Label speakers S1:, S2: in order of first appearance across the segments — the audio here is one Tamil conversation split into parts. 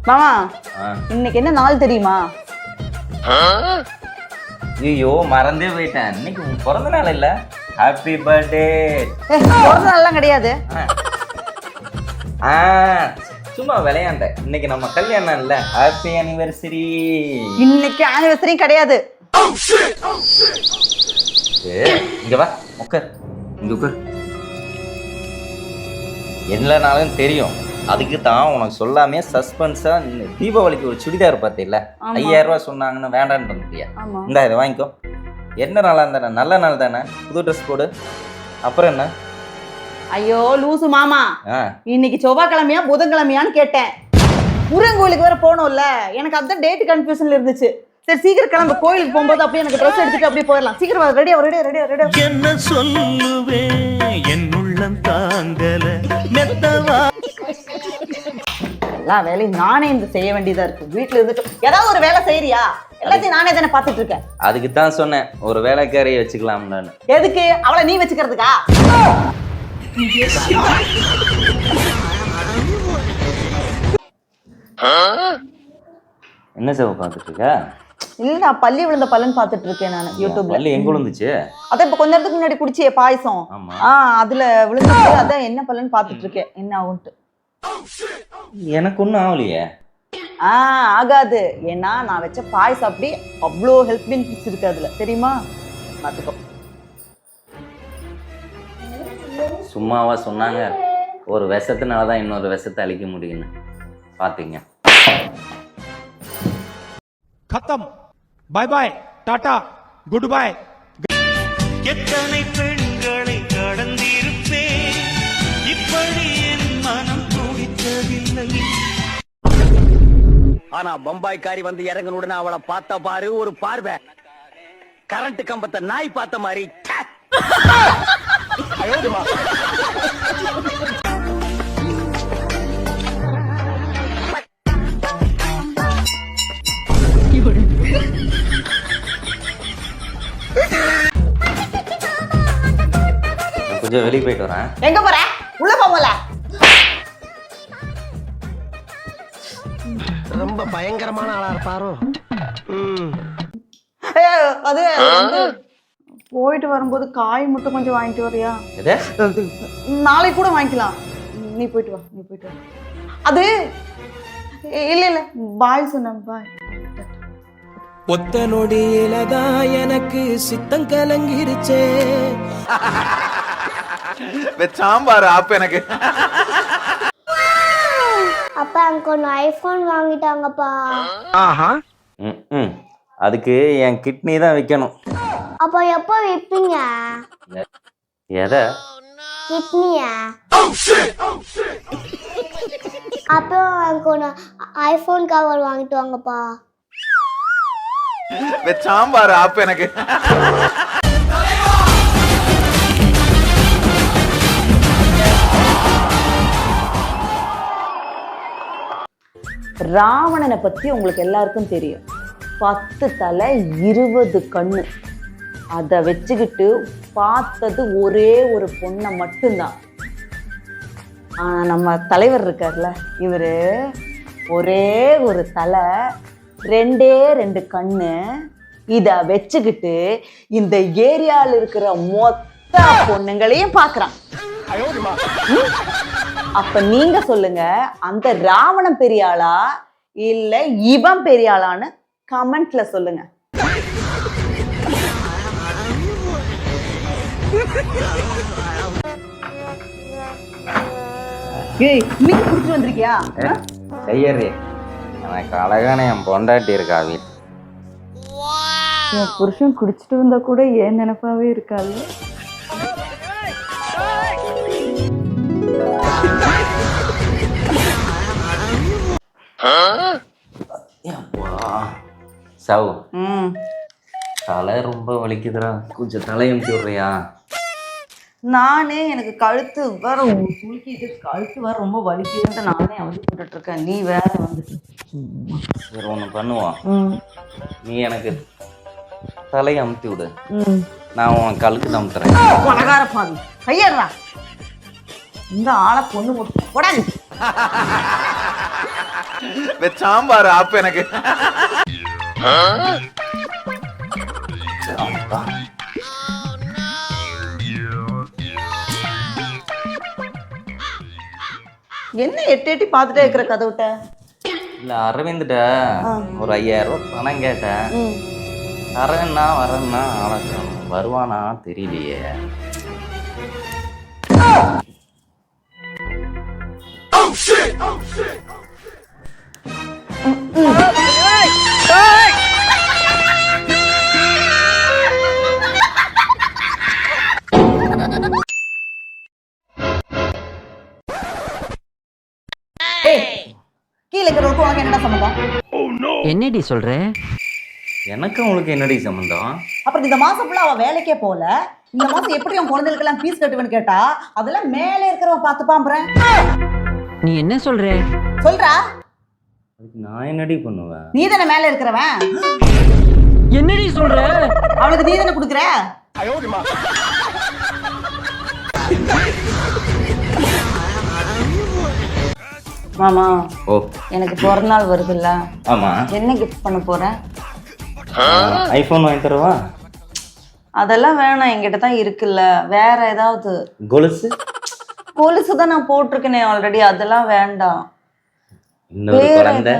S1: மாமா இன்னைக்கு என்ன நாள் தெரியுமா?
S2: ஐயோ மறந்தே போயிட்டேன். இன்னைக்கு உன் பிறந்த நாள் இல்ல? Happy birthday.
S1: பிறந்த நாள்லாம் கிடையாது.
S2: சும்மா விளையாண்டேன். இன்னைக்கு நம்ம கல்யாணம் இல்ல, ஹாப்பி அனிவர்சரி.
S1: இன்னைக்கு ஆனிவர்சரியும் கிடையாது.
S2: இங்க வா உட்கார், இங்க உட்கார். எல்லானாலும் தெரியும், அதுக்கு தான் உனக்கு சொல்லாமே சஸ்பென்ஸா தீபாவளிக்கு ஒரு சுடிதார் பார்த்தீல்ல, 5000 ரூபாய் சொன்னாங்கன்னு வேண்டான்னு வந்துட்டியா? இந்தா இதை வாங்கிக்கோ. என்ன நாளா இருந்தானே, நல்ல நாள் தானே, புது ட்ரெஸ் போடு. அப்புறம் என்ன?
S1: ஐயோ லூசு மாமா, இன்னைக்கு செவ்வாய்க்கிழமையா புதன்கிழமையான்னு கேட்டேன். முருகன் கோயிலுக்கு வேற போனோம்ல, எனக்கு அதான் டேட் கன்ஃபியூஷன்ல இருந்துச்சு. சரி சீக்கிரம் கிளம்பு, கோயிலுக்கு போகும்போது அப்படியே எனக்கு ட்ரெஸ் எடுத்துட்டு அப்படியே போயிடலாம். சீக்கிரம் ரெடியா ரெடியா ரெடியா ரெடியா.
S3: என்ன சொல்லுவேன் என் உள்ளம் தாங்கல மெத்தவா.
S1: எல்லா வேலையும் நானே இந்த செய்ய வேண்டியதா இருக்கு. வீட்டுல இருந்துட்டு ஏதாவது ஒரு வேலை செய்யறியா? எல்லாத்தையும் நானே தானே பாத்துட்டு இருக்கேன்.
S2: அதுக்கு தான் சொன்னேன் ஒரு வேலைக்காரியை வச்சுக்கலாம்.
S1: எதுக்கு? அவளை நீ வச்சுக்கிறதுக்கா?
S2: என்ன சேவை பார்த்துட்டு இருக்க?
S1: இல்ல நான் பள்ளி விழுந்த பல்லன் பாத்துட்டு இருக்கேன் நான் யூடியூப்ல.
S2: பள்ளி எங்க விழுந்துச்சு?
S1: அதான் இப்ப கொஞ்ச நேரத்துக்கு முன்னாடி குடிச்சியே பாயசம், அதுல விழுந்துச்சு. அதான் என்ன பல்லன் பாத்துட்டு இருக்கேன், என்ன ஆகும்ட்டு.
S2: எனக்கு ஒன்றும் ஆகலையே.
S1: ஆகாது. ஏன்னா நான் வச்ச பாயசம் அப்படி அவ்வளோ ஹெல்த் பெனிஃபிட்ஸ் இருக்கு அதுல, தெரியுமா? பாத்துக்கோ.
S2: சும்மாவா சொன்னாங்க? ஒரு விஷத்தினால தான் இன்னொரு விஷத்தை அழிக்க முடியும்னு. பாத்தீங்க.
S4: खत्म, bye bye, tata, good bye.
S3: எத்தனை பெண்களை கடந்திருப்பேன், இப்படி என் மனம் துடித்ததில்லை.
S5: ஆனா பம்பாய்க்காரி வந்து இறங்கணுடனே அவளை பார்த்த பாரு ஒரு பார்வை, கரண்ட் கம்பத்தை நாய் பார்த்த மாதிரி.
S2: கொஞ்சம் வெளியே போயிட்டு வரேன்.
S1: எங்க போற? உள்ள போகல.
S5: ரொம்ப பயங்கரமான ஆளா இருப்பாரோ.
S1: அது போயிட்டு வரும்போது காய் மட்டும் கொஞ்சம் வாங்கிட்டு வரியா? நாளைக்கு கூட வாங்கிக்கலாம். நீ போயிட்டு வா, நீ போயிட்டு வா. அது இல்ல இல்ல பாய் சொன்ன பாய்.
S3: ஒத்த நொடியிலதான் எனக்கு சித்தம் கலங்கிருச்சே.
S6: சாம்பார் ஆப் எனக்கு.
S7: அப்பா எனக்கு ஒரு ஐபோன் வாங்கிட்டாங்கப்பா.
S2: அதுக்கு என் கிட்னி தான் விற்கணும்.
S7: அப்போ எப்போ விப்பீங்க?
S2: எதை?
S7: கிட்னியா? அப்போ எனக்கு ஒரு ஐபோன் கவர் வாங்கிட்டு வாங்கப்பா.
S6: சாம்பார் ஆப் எனக்கு.
S1: ராவணனை பத்தி உங்களுக்கு எல்லாருக்கும் தெரியும். 10 தலை 20 கண்ணு. அதை வச்சுக்கிட்டு பார்த்தது ஒரே ஒரு பொண்ணை மட்டும்தான். நம்ம தலைவர் இருக்கார்ல, இவரு ஒரே ஒரு தலை 2 கண்ணு. இதை வச்சுக்கிட்டு இந்த ஏரியாவில் இருக்கிற மொத்த பொண்ணுங்களையும் பார்க்கறான். அப்ப நீங்க சொல்லுங்க, அந்த ராவணன் பெரியாளா இல்ல இவன் பெரியாளான்னு கமெண்ட்ல சொல்லுங்க. நீங்க குடிச்சிட்டு வந்திருக்கியா?
S2: கையறி, எனக்கு அழகான என் பொண்டாட்டி இருக்கா வீட்டு.
S1: என் புருஷன் குடிச்சிட்டு வந்தா கூட ஏன் நினைப்பாவே இருக்காது.
S2: சவு தலை ரொம்ப வலிக்குதுடா, கொஞ்சம் தலையும் சொல்றியா?
S1: நானே எனக்கு கழுத்து வேற சுருக்கிட்டு, கழுத்து வேற ரொம்ப வலிக்குதுன்ட்டு நானே அவதிப்பட்டு இருக்கேன். நீ வேற வந்துட்டு.
S2: சரி ஒன்று பண்ணுவோம், நீ எனக்கு தலையை அமுத்தி விடு, நான் உன் கழுத்து அமுத்துறேன்.
S1: பலகார பாவி கையறா. இந்த ஆளை பொண்ணு போட்டு போடாது.
S6: வச்சான் பாரு ஆப்பு எனக்கு.
S1: என்ன எட்டி எட்டி பார்த்துட்டே இருக்கிற கதவுட்ட?
S2: இல்லை அரவிந்த்கிட்ட ஒரு 5000 ரூபா பணம் கேட்டேன். வரேன்னா ஆலோசனை வருவானா தெரியலையே.
S1: கீழே இருக்கிறவருக்கு உனக்கு என்னடா சம்மந்தம்?
S5: என்னடி சொல்ற?
S2: எனக்கு உங்களுக்கு என்னடி சம்மந்தம்?
S1: அப்புறம் இந்த மாசம் ஃபுல்லா அவ வேலைக்கே போல, இந்த மாசம் எப்படி அவன் குழந்தைகளுக்கெல்லாம் ஃபீஸ் கட்டுவேன்னு கேட்டா அதெல்லாம் மேலே இருக்கிறவன் பார்த்துப்பாம்புறேன்.
S5: நீ என்ன சொல்ற?
S1: சொல்றா.
S2: அதுக்கு நான் என்னடி பண்ணுவேன்?
S1: நீ தானே மேல இருக்கிறவன்.
S5: என்னடி சொல்ற?
S1: அவளுக்கு நீ தானே கொடுக்குற. மாமா,
S2: ஓ
S1: எனக்கு பிறந்த நாள் வருதுல்ல,
S2: ஆமா,
S1: என்ன கிஃப்ட் பண்ண போறேன்?
S2: ஐபோன் வாங்கி தரவா?
S1: அதெல்லாம் வேணாம், என்கிட்ட தான் இருக்குல்ல. வேற ஏதாவது?
S2: கொலுசு?
S1: கொலுசு தான் நான் போட்டிருக்கேனே ஆல்ரெடி, அதெல்லாம் வேண்டாம்.
S2: இன்னொரு குழந்தை?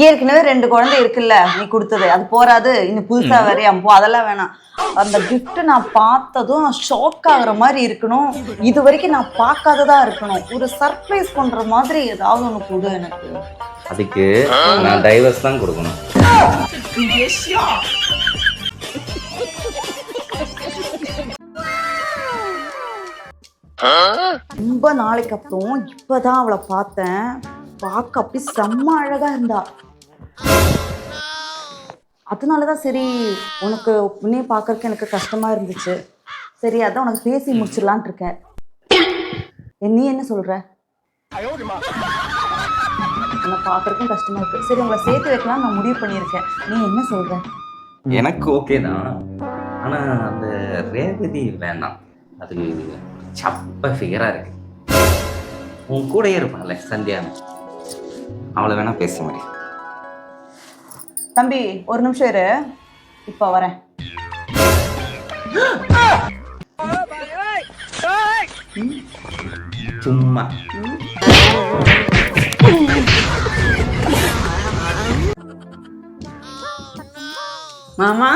S1: ஏற்கனவே 2 குழந்தை இருக்குல்ல நீ கொடுத்தது, அது போறாது, இன்னும் புதுசா வரையா போ, அதெல்லாம் வேணாம். அந்த கிஃப்ட் நான் பார்த்ததும் ஷாக் ஆகுற மாதிரி இருக்கணும், இது வரைக்கும் நான் பார்க்காததா இருக்கணும், ஒரு சர்ப்ரைஸ் பண்ற மாதிரி ஏதாவது ஒண்ணு கொடு எனக்கு.
S2: அதுக்கு நான் டைவர்ஸ் தான் கொடுக்கணும்.
S1: ரொம்ப நாளைக்கு அப்புறம் இப்பதான் அவளை பார்த்தேன். பார்க்க அப்படி செம்ம அழகா இருந்தா. அதனாலதான் சரி உனக்கு உன்னைய பார்க்கறதுக்கு எனக்கு கஷ்டமா இருந்துச்சு. சரி அதான் உனக்கு பேசி முடிச்சிடலான் இருக்கேன். நீ என்ன சொல்ற? உன்னை பார்க்கறதுக்கும் கஷ்டமா இருக்கு. சரி உங்களை சேர்த்து வைக்கலாம் நான் முடிவு பண்ணியிருக்கேன். நீ என்ன சொல்ற?
S2: எனக்கு ஓகே தான், ஆனா அந்த ரேவதி வேண்டாம். அது சப்ப ஃபிகரா இருக்கு. உன் கூடயே இருப்பான்ல சந்தியா, அவளை வேணா பேச முடியும்.
S1: தம்பி ஒரு நிமிஷம் இரு, இப்ப வரேன்.
S2: சும்மா
S1: மாமா,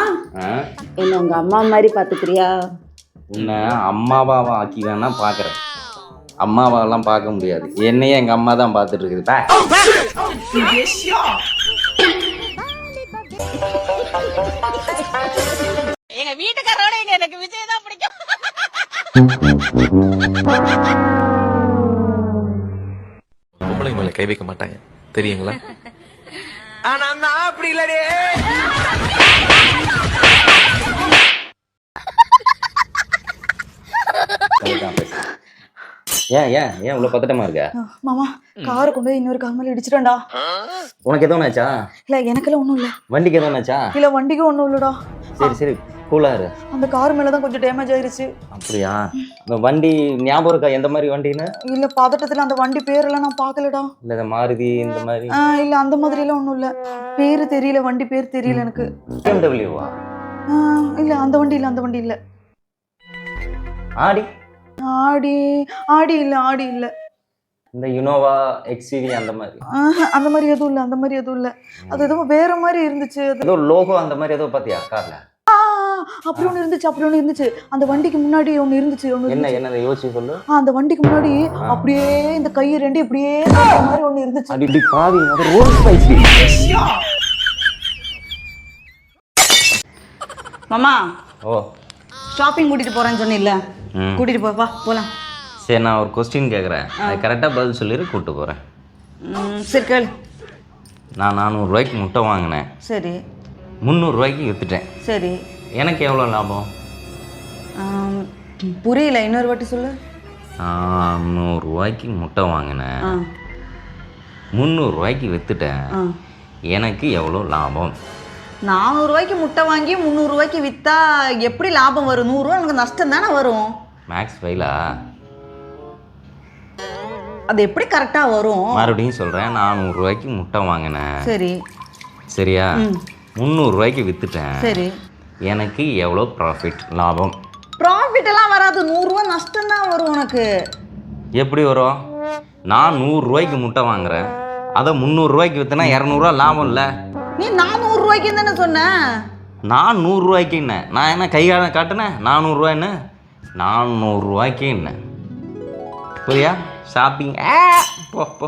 S1: என்ன உங்க அம்மா மாதிரி பாத்துக்கிறியா?
S2: உன்னை அம்மாவாவை ஆக்கி வேணா பாக்குறேன். அம்மாவாலாம் பார்க்க முடியாது, என்னையே எங்க அம்மா தான் பார்த்துட்டு இருக்குது.
S8: எங்க வீட்டுக்காரோட எனக்கு விஜய் தான் பிடிக்கும்.
S9: பொம்பளை மேல கை வைக்க மாட்டாங்க தெரியுங்களா?
S3: ஆனா நான் அப்படி இல்லடே.
S2: ஏன் இவ்வளவு பதட்டமா இருக்க?
S1: மாமா, காரை கொண்டு போய் இன்னொரு கார் மேல இடிச்சிட்டேன்டா.
S2: உனக்கு எதுவும் ஆச்சா?
S1: இல்ல எனக்கெல்லாம் ஒண்ணும் இல்ல.
S2: வண்டிக்கு எதுவும் ஆச்சா?
S1: இல்ல வண்டிக்கு ஒண்ணும் இல்லடா.
S2: சரி கூலா இரு.
S1: அந்த கார் மேலதான் கொஞ்சம் டேமேஜ் ஆயிருச்சு.
S2: அப்படியா? இந்த வண்டி ஞாபகம் இருக்கா எந்த மாதிரி வண்டின்னு?
S1: இல்ல பதட்டத்துல அந்த வண்டி பேரெல்லாம் நான் பாக்கலடா.
S2: இல்ல இந்த மாருதி இந்த மாதிரி?
S1: இல்ல அந்த மாதிரி எல்லாம் ஒண்ணும் இல்ல. பேரு தெரியல, வண்டி பேர் தெரியல எனக்கு.
S2: BMW-வா?
S1: இல்ல அந்த வண்டி இல்ல, அந்த வண்டி இல்ல.
S2: ஆடி?
S1: ஆடி இல்ல.
S2: இந்த யுனோவா XUV அந்த மாதிரி?
S1: அந்த மாதிரி எதுவும் இல்ல, அந்த மாதிரி எதுவும் இல்ல. அது ஏதோ வேற மாதிரி இருந்துச்சு.
S2: ஏதோ லோகோ அந்த மாதிரி ஏதோ பாத்தியா கார்ல?
S1: அப்படி ஒண்ணு இருந்துச்சு. அந்த வண்டிக்கு முன்னாடி ஒண்ணு இருந்துச்சு.
S2: என்ன யோசிச்சு சொல்லு.
S1: அந்த வண்டிக்கு முன்னாடி அப்படியே இந்த கை ரெண்டு இப்படியே காட்டுற மாதிரி ஒண்ணு இருந்துச்சு.
S2: அடி பாவி, அது ரோல்ஸ் ராய்ஸ்.
S1: மாமா,
S2: ஓ
S1: ஷாப்பிங் கூட்டிட்டு போறேன்னு சொன்னீல்ல, கூட்டிட்டு போப்பா போலாம்.
S2: சரி நான் ஒரு கொஸ்டின் கேட்குறேன், அது கரெக்டாக பதில் சொல்லிடு, கூப்பிட்டு போகிறேன்.
S1: சரி கேளு.
S2: நான் 400 ரூபாய்க்கு முட்டை வாங்கினேன்.
S1: சரி.
S2: 300 ரூபாய்க்கு விற்றுட்டேன்.
S1: சரி.
S2: எனக்கு எவ்வளோ லாபம்?
S1: புரியல, இன்னொரு வாட்டி சொல்லு.
S2: 100 ரூபாய்க்கு முட்டை வாங்கினேன், 300 ரூபாய்க்கு விற்றுட்டேன், எனக்கு எவ்வளோ லாபம்?
S1: 400 ரூபாய்க்கு முட்டை வாங்கி 300 ரூபாய்க்கு விற்றா எப்படி லாபம் வரும்? 100 ரூபா எனக்கு நஷ்டம் தானே வரும்.
S2: மேக்ஸ் ஃபைலா?
S1: அது எப்படி கரெக்டா வரும்?
S2: மறுபடியும் சொல்கிறேன், 400 ரூபாய்க்கு முட்டை வாங்கினேன்.
S1: சரி
S2: சரியா? 300 ரூபாய்க்கு விற்றுட்டேன்.
S1: சரி,
S2: எனக்கு எவ்வளோ ப்ராஃபிட், லாபம்?
S1: ப்ராஃபிட் எல்லாம் வராது, 100 ரூபா நஷ்டம் தான் வரும் உனக்கு.
S2: எப்படி வரும்? நான் 100 ரூபாய்க்கு முட்டை வாங்குறேன், அதை 300 ரூபாய்க்கு விற்றுனா 200 ரூபா லாபம் இல்லை?
S1: நீ 400 ரூபாய்க்கு தானே சொன்ன.
S2: நான் 100 ரூபாய்க்கு என்ன, நான் என்ன கை காட்டினேன் 400 ரூபாய்ன்னு? 400 ரூபாய்க்கு என்ன புரியா? ஷாப்பிங் போ போ.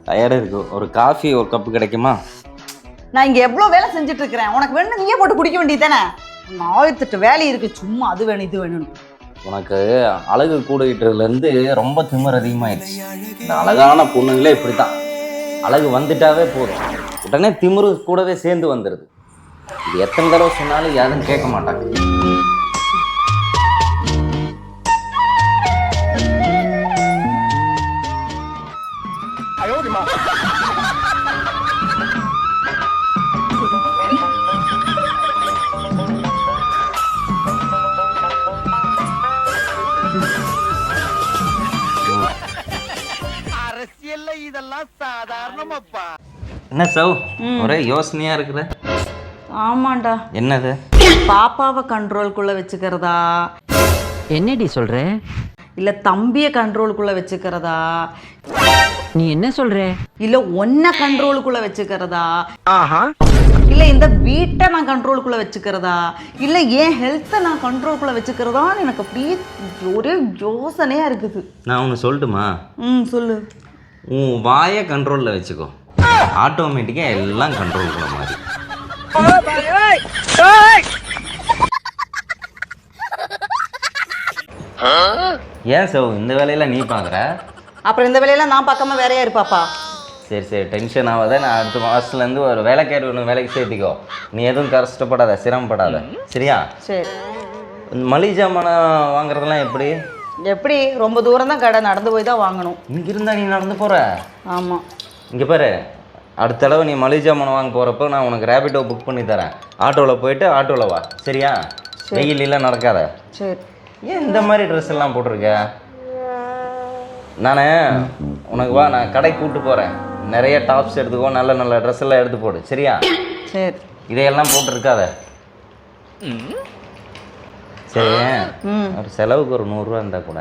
S2: டயர்டாக இருக்கு, ஒரு காஃபி ஒரு கப்பு கிடைக்குமா?
S1: நான் இங்க எவ்வளவு வேலை செஞ்சுட்டு இருக்கிறேன், உனக்கு வேணும் நீயே போட்டு குடிக்க வேண்டியது தானே. 1008 வேலை இருக்கு, சும்மா அது வேணும் இது வேணும்.
S2: உனக்கு அழகு கூடிட்டுலேருந்து ரொம்ப திமிர் அதிகமாகிடுச்சு. இந்த அழகான பொண்ணுங்களே இப்படி தான், அழகு வந்துட்டாவே போதும், உடனே திமிரு கூடவே சேர்ந்து வந்துடுது. இது எத்தனை தடவை சொன்னாலும் யாரும் கேட்க மாட்டாங்க.
S5: அரசியல்ல இதெல்லாம் சாதாரணமாப்பா.
S2: என்ன சவ், ஒரே யோசனையா இருக்குற?
S1: ஆமாண்டா.
S2: என்னது?
S1: பாப்பாவை கண்ட்ரோல்குள்ள வச்சுக்கிறதா,
S10: என்னடி சொல்ற?
S1: இல்ல தம்பியை கண்ட்ரோலுக்குள்ள வச்சுக்கிறதா,
S10: நீ என்ன சொல்ற?
S1: இல்ல ஒன்ன கண்ட்ரோலுக்குள்ள வச்சுக்கிறதா, இல்ல இந்த வீட்டை நான் கண்ட்ரோலுக்குள்ள வச்சுக்கிறதா, இல்ல என் ஹெல்த்தை நான் கண்ட்ரோலுக்குள்ள வச்சுக்கிறதான்னு எனக்கு அப்படியே ஒரே யோசனையா இருக்குது.
S2: நான் ஒன்று சொல்லட்டுமா?
S1: சொல்லு.
S2: உன் வாயை கண்ட்ரோலில் வச்சுக்கோ, ஆட்டோமேட்டிக்காக எல்லாம் கண்ட்ரோலுக்குள்ள மாதிரி. ஏன் சவ் இந்த வேலையெல்லாம் நீ பார்க்குற?
S1: அப்புறம் இந்த வேலையெல்லாம் நான் பார்க்காம வேறையா இருப்பாப்பா.
S2: சரி சரி, டென்ஷன் ஆகாத. நான் அடுத்த மாதத்துலேருந்து ஒரு வேலைக்காரி ஒன்று வேலைக்கு சேர்த்திக்கோ. நீ எதுவும் கஷ்டப்படாத, சிரமப்படாத, சரியா?
S1: சரி.
S2: மளிகை ஜாமான் வாங்குறதெல்லாம் எப்படி?
S1: எப்படி? ரொம்ப தூரம் தான் கடை, நடந்து போய் தான் வாங்கணும்.
S2: இங்கே இருந்தால் நீ நடந்து போகிற?
S1: ஆமாம்.
S2: இங்கே பாரு, அடுத்த தடவை நீ மளிகை ஜாமான் வாங்க போகிறப்போ நான் உனக்கு ரேபிட்டோ புக் பண்ணி தரேன். ஆட்டோவில் போயிட்டு ஆட்டோவில் வா, சரியா? வெயிலெலாம் நடக்காத.
S1: சரி.
S2: ஏன் இந்த மாதிரி ட்ரெஸ் எல்லாம் போட்டிருக்க? நான் உனக்கு வா, நான் கடைக்கு கூப்பிட்டு போகிறேன், நிறைய டாப்ஸ் எடுத்துக்கோ, நல்ல நல்ல ட்ரெஸ் எல்லாம் எடுத்து போடு, சரியா?
S1: சரி.
S2: இதையெல்லாம் போட்டுருக்காத, சரி? ஒரு செலவுக்கு ஒரு 100 ரூபா இருந்தால் கூட.